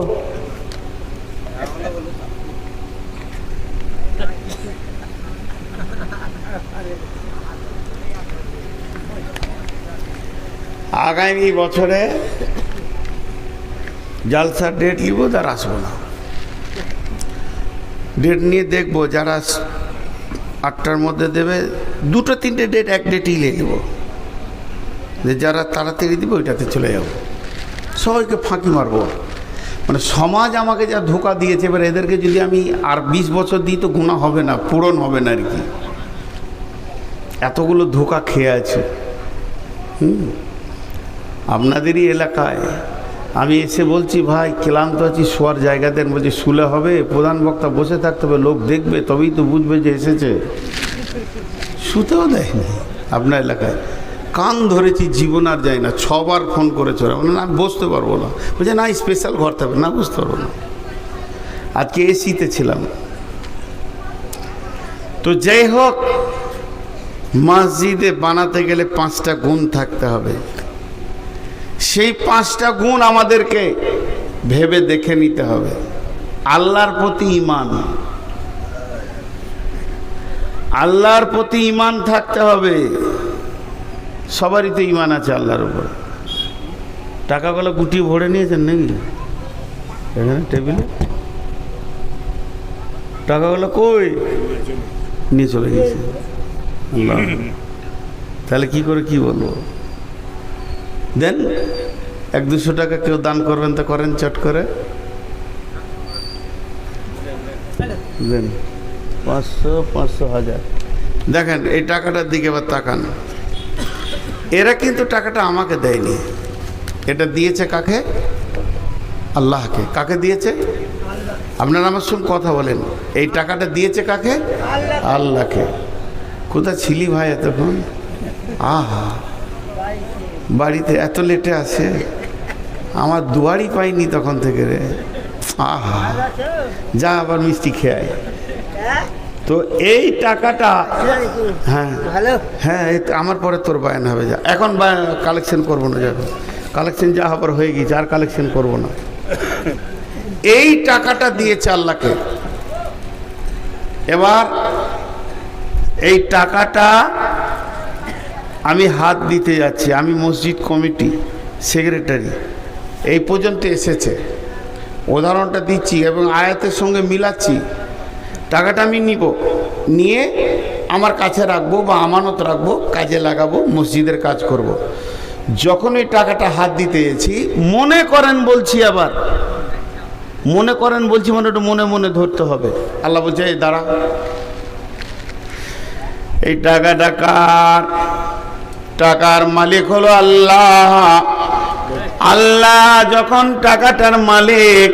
S1: আগামী বছরে জালসার ডেট নিব, তার আসবো না। ডেট নিয়ে দেখবো, যারা 8টার মধ্যে দেবে, 2-3টে ডেট, এক ডেটই নিয়ে নেব, যে যারা তাড়াতাড়ি দিবে ওইটাতে চলে যাব। সবাইকে ফাঁকি মারবো। মানে সমাজ আমাকে যা ধোঁকা দিয়েছে, এবার এদেরকে যদি আমি আর 20 বছর দিই তো গুনাহ হবে না, পূরণ হবে না আর কি। এতগুলো ধোঁকা খেয়ে আছে। আপনাদেরই এলাকায় আমি এসে বলছি ভাই ক্লান্ত আছি, শোয়ার জায়গা দেন। বলছি শুলে হবে, প্রধান বক্তা বসে থাকতে হবে, লোক দেখবে তবেই তো বুঝবে যে এসেছে। শুতেও দেয়নি আপনার এলাকায়। কান ধরেছি, জীবন আর যায় না। 6 বার ফোন করেছে, না বসতে পারবো না। বলছে না স্পেশাল ঘর থাকবে, না বুঝতে পারবো না। আজকে এসিতে ছিলাম। তো যাই হোক, মসজিদে বানাতে গেলে 5টা গুণ থাকতে হবে। সেই 5টা গুণ আমাদেরকে ভেবে দেখে নিতে হবে। আল্লাহর প্রতি ঈমান, আল্লাহর প্রতি ঈমান থাকতে হবে। সবারই তো ঈমান আছে আল্লাহর উপর। টাকাগুলো গুটিয়ে ভরে নিয়েছেন নাকি এখানে টেবিলে? টাকাগুলো কই নিয়ে চলে গেছে? আল্লাহ, তাহলে কি করে কি বলবো? দেন 100-200 টাকা কেউ দান করবেন তো করেন, চট করে দেন। 500, 500, 1000। দেখেন এই টাকাটার দিকে এবার তাকান। এরা কিন্তু টাকাটা আমাকে দেয়নি, এটা দিয়েছে কাকে? আল্লাহকে। কাকে দিয়েছে? আপনারা আমার সঙ্গে কথা বলেন। এই টাকাটা দিয়েছে কাকে? আল্লাহকে। কোথা ছিলি ভাই এতক্ষণ? আহা, বাড়িতে এত লেটে আসে, আমার দুয়ারই পাইনি তখন থেকে রে। আহা, যা আবার মিষ্টি খেয়ে। তো এই টাকাটা, হ্যাঁ হ্যাঁ, আমার পরে তোর বায়ান হবে। যা এখন কালেকশন করবো না, যাবে কালেকশন যা হবার হয়ে গেছে, আর কালেকশন করবো না। এই টাকাটা দিয়েছে আল্লাহকে। এবার এই টাকাটা আমি হাত দিতে যাচ্ছি। আমি মসজিদ কমিটি সেক্রেটারি, এই পর্যন্ত এসেছে। উদাহরণটা দিচ্ছি এবং আয়াতের সঙ্গে মিলাচ্ছি। টাকাটা আমি নিব, নিয়ে আমার কাছে রাখবো বা আমানত রাখবো, কাজে লাগাবো, মসজিদের কাজ করব। যখন এই টাকাটা হাত দিতে গেছি, মনে করেন বলছি, আবার মনে করেন বলছি, মানে একটু মনে মনে ধরতে হবে। আল্লাহ বলছে এই দাঁড়া, এই টাকাটা কার? টাকার মালিক হলো আল্লাহ। আল্লাহ যখন টাকাটার মালিক,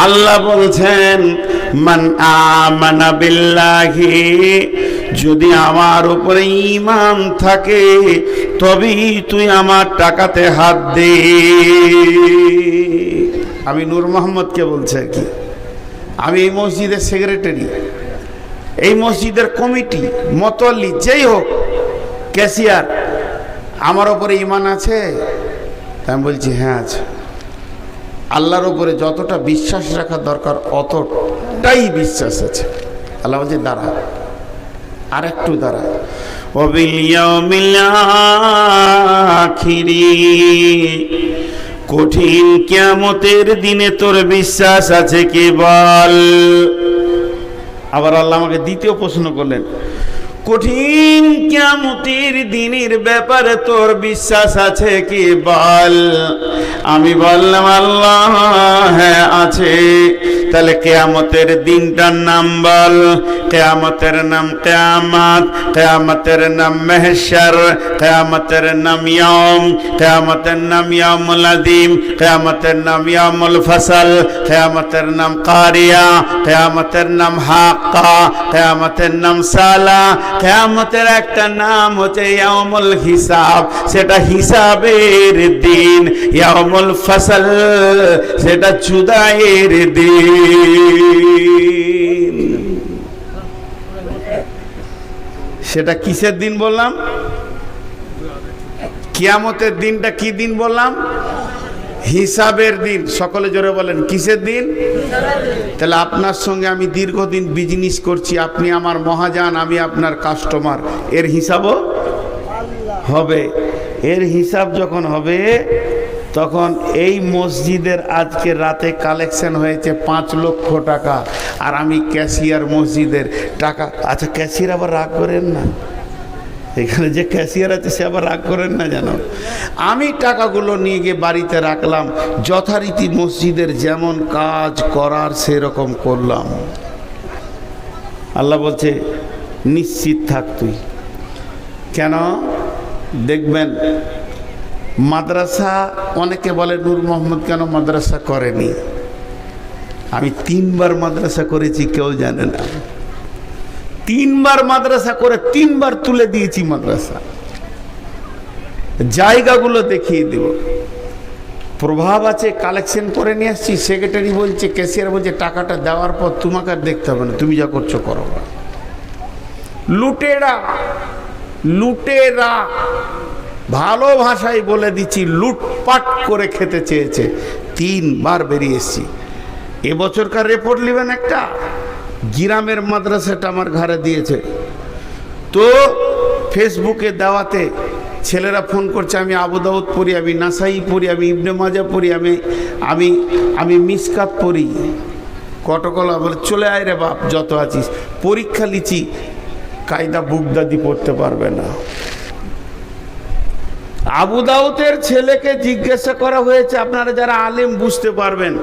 S1: আল্লাহ বলছেন মান আমানা বিল্লাহি, যদি আমার উপরে ঈমান থাকে তবেই তুই আমার টাকাতে হাত দে। আমি নূর মোহাম্মদকে বলছি আর কি। আমি এই মসজিদের সেক্রেটারি, এই মসজিদের কমিটি, মতোয়াল্লি, যেই হোক, ক্যাশিয়ার, আমার ওপরে ঈমান আছে? আমি বলছি হ্যাঁ আছে। আল্লাহর উপরে যতটা বিশ্বাস রাখা দরকার অতটাই বিশ্বাস আছে। আল্লাহ বলছে দাঁড়া, আর একটু দাঁড়া। ওয়াবিল ইয়াউমিল আখিরি, কঠিন কিয়ামতের দিনে তোর বিশ্বাস আছে কি বল? আবার আল্লাহ আমাকে দ্বিতীয় প্রশ্ন করলেন, কঠিন কিয়ামতের দিনের ব্যাপারে তোর বিশ্বাস আছে কি বল? আমি বললাম আল্লাহ হ্যাঁ আছে। তাহলে কিয়ামতের দিনটার নাম বল। কিয়ামতের নাম কিয়ামত, কিয়ামতের নাম মাহশর, কিয়ামতের নাম ইয়াউম, কিয়ামতের নাম ইয়াউমুল আযীম, কিয়ামতের নাম ইয়াউমুল ফাসল, কিয়ামতের নাম কারিয়া, কিয়ামতের নাম হাক্কা, কিয়ামতের নাম সালা, কিয়ামতের একটা নাম হচ্ছে ইয়াউমুল হিসাব, সেটা হিসাবের দিন। ইয়াউমুল ফাসল, সেটা জুদাইয়ের দিন। সেটা কিসের দিন বললাম? কিয়ামতের দিনটা কি দিন বললাম? হিসাবের দিন। সকলে জোরে বলেন কিসের দিন? তাহলে আপনার সঙ্গে আমি দীর্ঘদিন বিজনেস করছি, আপনি আমার মহাজন, আমি আপনার কাস্টমার, এর হিসাবও হবে। এর হিসাব যখন হবে তখন এই মসজিদের আজকে রাতে কালেকশন হয়েছে 5 লক্ষ টাকা, আর আমি ক্যাশিয়ার মসজিদের টাকা। আচ্ছা ক্যাশিয়ার আবার রাগ করেন না, এখানে যে ক্যাশিয়ার আছে সে আবার রাগ করেন না যেন। আমি টাকাগুলো নিয়ে গিয়ে বাড়িতে রাখলাম, যথারীতি মসজিদের যেমন কাজ করার সেরকম করলাম। আল্লাহ বলছে নিশ্চিত থাক তুই, কেন দেখবেন মাদ্রাসা, অনেকে বলে নূর মোহাম্মদ কেন মাদ্রাসা করেনি। আমি 3 বার মাদ্রাসা করেছি, কেউ জানে না। 3 বার মাদ্রাসা করে 3 বার তুলে দিয়েছি মাদ্রাসা। জায়গাগুলো দেখিয়ে দেব। প্রভাব আছে, কালেকশন করে নিয়ে আসছি। সেক্রেটারি বলছে, ক্যাশিয়ার বলছে, টাকাটা দেওয়ার পর তোমাকে আর দেখতে হবে না, তুমি যা করছো করো। লুটেরা, লুটেরা, ভালো ভাষায় বলে দিচ্ছি, লুটপাট করে খেতে চেয়েছে। 3 বার বেরিয়ে এসছি। এবছরকার রিপোর্ট নেবেন একটা, গ্রামের মাদ্রাসাটা আমার ঘরে দিয়েছে। তো ফেসবুকে দেওয়াতে ছেলেরা ফোন করছে, আমি আবু দাউদ পড়ি, আমি নাসাই পড়ি, আমি ইবনে মাজা পড়ি, আমি মিসকাত পড়ি। কটকলা বলে, চলে আয় রে বাপ, যত আছিস। পরীক্ষা লিচি, কায়দা বুগদাদি পড়তে পারবে না। আবু দাউদের ছেলেকে জিজ্ঞাসা করা হয়েছে, আপনারা যারা আলেম বুঝতে পারবেন,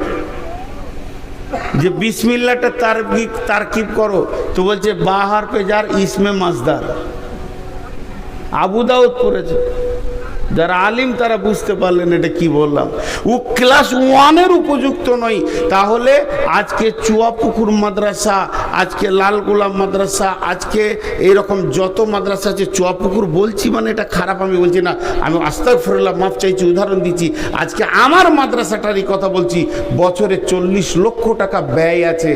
S1: যে বিসমিল্লাহটা তারকিব করো, তো বলছে বাহার পে যার ইসমে মাজদার। আবু দাউদ পড়েছে, যারা আলিম তারা বুঝতে পারলেন এটা কি বললাম। ও ক্লাস 1-এর উপযুক্ত নয়। তাহলে আজকে চুয়াপুকুর মাদ্রাসা, আজকে লালগোলা মাদ্রাসা, আজকে এইরকম যত মাদ্রাসা আছে, চুয়াপুকুর বলছি মানে এটা খারাপ আমি বলছি না, আমি আস্তাগফিরুল্লাহ, মাফ চাইছি, উদাহরণ দিচ্ছি। আজকে আমার মাদ্রাসাটারই কথা বলছি, বছরে 40 লক্ষ টাকা ব্যয় আছে,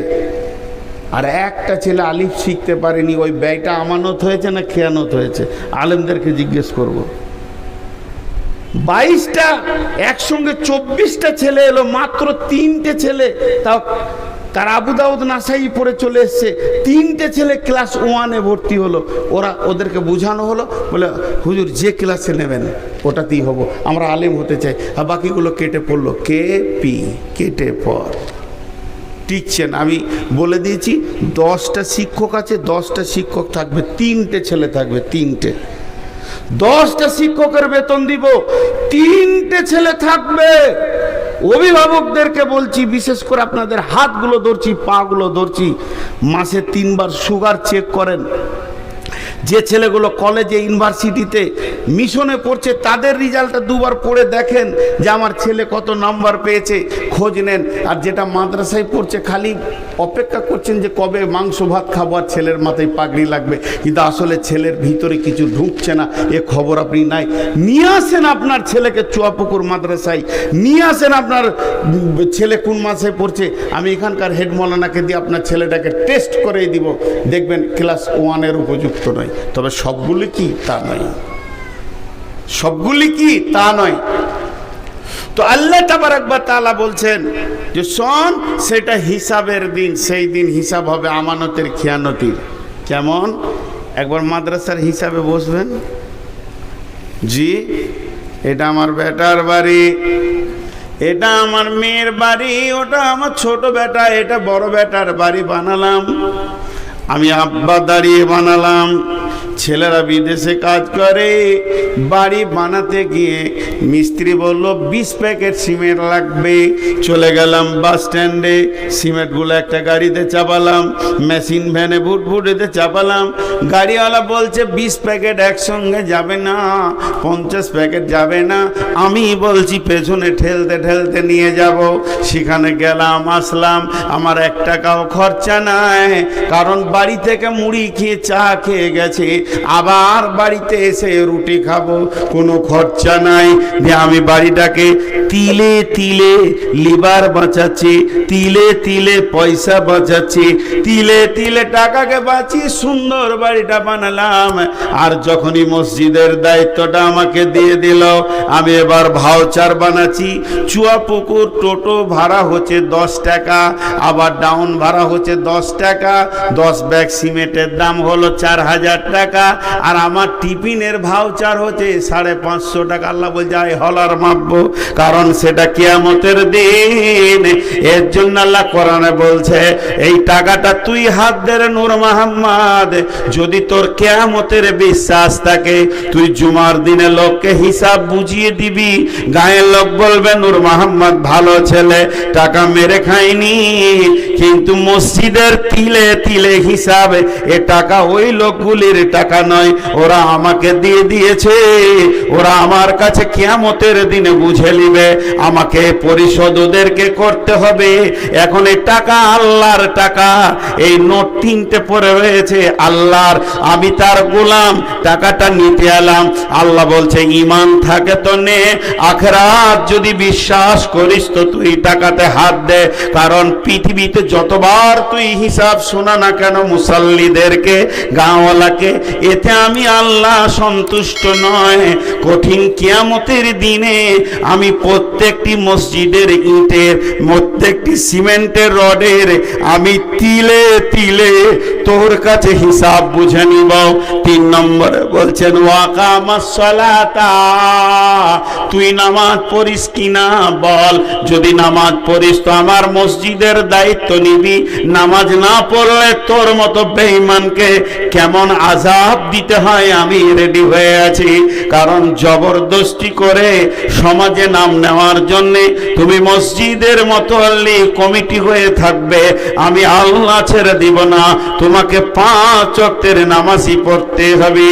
S1: আর একটা ছেলে আলিফ শিখতে পারেনি। ওই ব্যয়টা আমানত হয়েছে না খেয়ানত হয়েছে? আলেমদেরকে জিজ্ঞেস করব। 22টা একসঙ্গে 24টা ছেলে এলো, মাত্র 3টে ছেলে, তাও তার আবু দাউদ নাসাই পড়ে চলে এসছে। 3টে ছেলে ক্লাস 1-এ ভর্তি হলো। ওদেরকে বোঝানো হলো, বলে হুজুর যে ক্লাসে নেবেন ওটাতেই হবো, আমরা আলেম হতে চাই। আর বাকিগুলো কেটে পড়লো, KP, কেটে পড়। টিকছেন? আমি বলে দিয়েছি 10টা শিক্ষক আছে, 10টা শিক্ষক থাকবে, 3টে ছেলে থাকবে, 3টে। 10টা শিক্ষকের বেতন দিব, 3টে ছেলে থাকবে। অভিভাবকদেরকে বলছি, বিশেষ করে আপনাদের হাতগুলো ধরছি, পাগুলো ধরছি, মাসে 3 বার সুগার চেক করেন। যে ছেলেগুলো কলেজে, ইউনিভার্সিটিতে, মিশনে পড়ছে, তাদের রেজাল্টটা 2 বার পড়ে দেখেন যে আমার ছেলে কত নাম্বার পেয়েছে, খোঁজ নেন। আর যেটা মাদ্রাসায় পড়ছে, খালি অপেক্ষা করছেন যে কবে মাংস ভাত খাবো আর ছেলের মাথায় পাগড়ি লাগবে, কিন্তু আসলে ছেলের ভিতরে কিছু ঢুকছে না, এ খবর আপনি নাই। নিয়ে আসেন আপনার ছেলেকে চুয়াপুকুর মাদ্রাসায়, নিয়ে আসেন আপনার ছেলে কোন মাসে পড়ছে। আমি এখানকার হেড মৌলানাকে দিয়ে আপনার ছেলেটাকে টেস্ট করে দিব, দেখবেন ক্লাস 1-এর উপযুক্ত নয়। তবে সবগুলি কি তা নয়, সবগুলি কি তা নয়। তো আল্লাহ তাবারক ওয়া তাআলা বলছেন যে শোন, সেটা হিসাবের দিন, সেই দিন হিসাব হবে আমানতের খিয়ানতির। কেমন? একবার মাদ্রাসার হিসাবে বসবেন, জি এটা আমার বেটার বাড়ি, এটা আমার মেয়ের বাড়ি, ওটা আমার ছোট বেটা, এটা বড় বেটার বাড়ি বানালাম, আমি আব্বা দাঁড়িয়ে বানালাম। ছেলেরা বিদেশে কাজ করে, বাড়ি বানাতে গিয়ে মিস্ত্রি বলল 20 প্যাকেট সিমেন্ট লাগবে। চলে গেলাম বাস স্ট্যান্ডে, সিমেন্টগুলো একটা গাড়িতে চাপালাম, মেশিন ভ্যানে ভুটভুটিতে চাপালাম। গাড়িওয়ালা বলছে 20 প্যাকেট একসঙ্গে যাবে না, 50 প্যাকেট যাবে না। আমি বলছি পেছনে ঠেলতে ঠেলতে নিয়ে যাব। সেখানে গেলাম, আসলাম, আমার 1 টাকাও খরচা নাই, কারণ বাড়ি থেকে মুড়ি খেয়ে চা খেয়ে গেছে, আবার বাড়িতে এসে রুটি খাবো, কোনো খরচা নাই। যে আমি বাড়িটাকে তিলে তিলে লিভার বাঁচাচ্ছি, তিলে তিলে পয়সা বাঁচাচ্ছি, তিলে তিলে টাকাকে বাঁচিয়ে সুন্দর বাড়িটা বানালাম। আর যখনই মসজিদের দায়িত্বটা আমাকে দিয়ে দিল, আমি এবার ভাউচার বানাচ্ছি। চুয়াপুকুর টোটো ভাড়া হচ্ছে 10 টাকা, আবার ডাউন ভাড়া হচ্ছে 10 টাকা, 10 ব্যাগ সিমেন্টের দাম হলো 4000 টাকা, আর আমার টিফিনের ভাউচার হচ্ছে 550 টাকা। আল্লাহ বলছে আয় হলার মাপবো, কারণ সেটা কিয়ামতের দিন। এর জন্য আল্লাহ কোরআনে বলছে এই টাকাটা তুই হাত দে নূর মোহাম্মদ, যদি তোর কিয়ামতের বিশ্বাস থাকে, তুই জুমার দিনে লোককে হিসাব বুঝিয়ে দিবি। গায়ের লোক বলবে নূর মোহাম্মদ ভালো ছেলে, টাকা মেরে খায়নি, কিন্তু মসজিদের তিলে তিলে হিসাব, এ টাকা ওই লোকগুলির টাকা নয়, ওরা আমাকে দিয়ে দিয়েছে, ওরা আমার কাছে কিয়ামতের দিনে বুঝে নিবে, আমাকে পরিশোধ ওদেরকে করতে হবে। এখন এই টাকা আল্লাহর টাকা, এই নোট 3টে পড়ে রয়েছে আল্লাহর, আমি তার গোলাম, টাকাটা নিতে এলাম। আল্লাহ বলছে ঈমান থাকে তো নে, আখিরাত যদি বিশ্বাস করিস তো তুই টাকাতে হাত দে। কারণ পৃথিবীতে যতবার তুই হিসাব শোনা না কেন মুসাল্লিদেরকে, গাঁওয়ালাকে, এতে আমি আল্লাহ সন্তুষ্ট নয়। কঠিন কিয়ামতের দিনে আমি প্রত্যেকটি মসজিদের ইটের, প্রত্যেকটি সিমেন্টের রডের আমি তিলে তিলে তোর কাছে হিসাব বুঝে নিব। 3 নম্বরে বলছেন ওয়াকামাস সালাতা, তুই নামাজ পড়িস কিনা বল, যদি নামাজ পড়িস তো আমার মসজিদের দায়িত্ব নিবি, নামাজ না পড়লে তোর মতো বেঈমানকে কেমন আযাব দিতে হয় আমি রেডি হয়ে আছি। কারণ জবরদস্তি করে সমাজে নাম নেওয়ার জন্য তুমি মসজিদের মোতাল্লি কমিটি হয়ে থাকবে, আমি আল্লাহ ছেড়ে দিব না, তোমাকে 5 ওয়াক্তের নামাজই পড়তে হবে।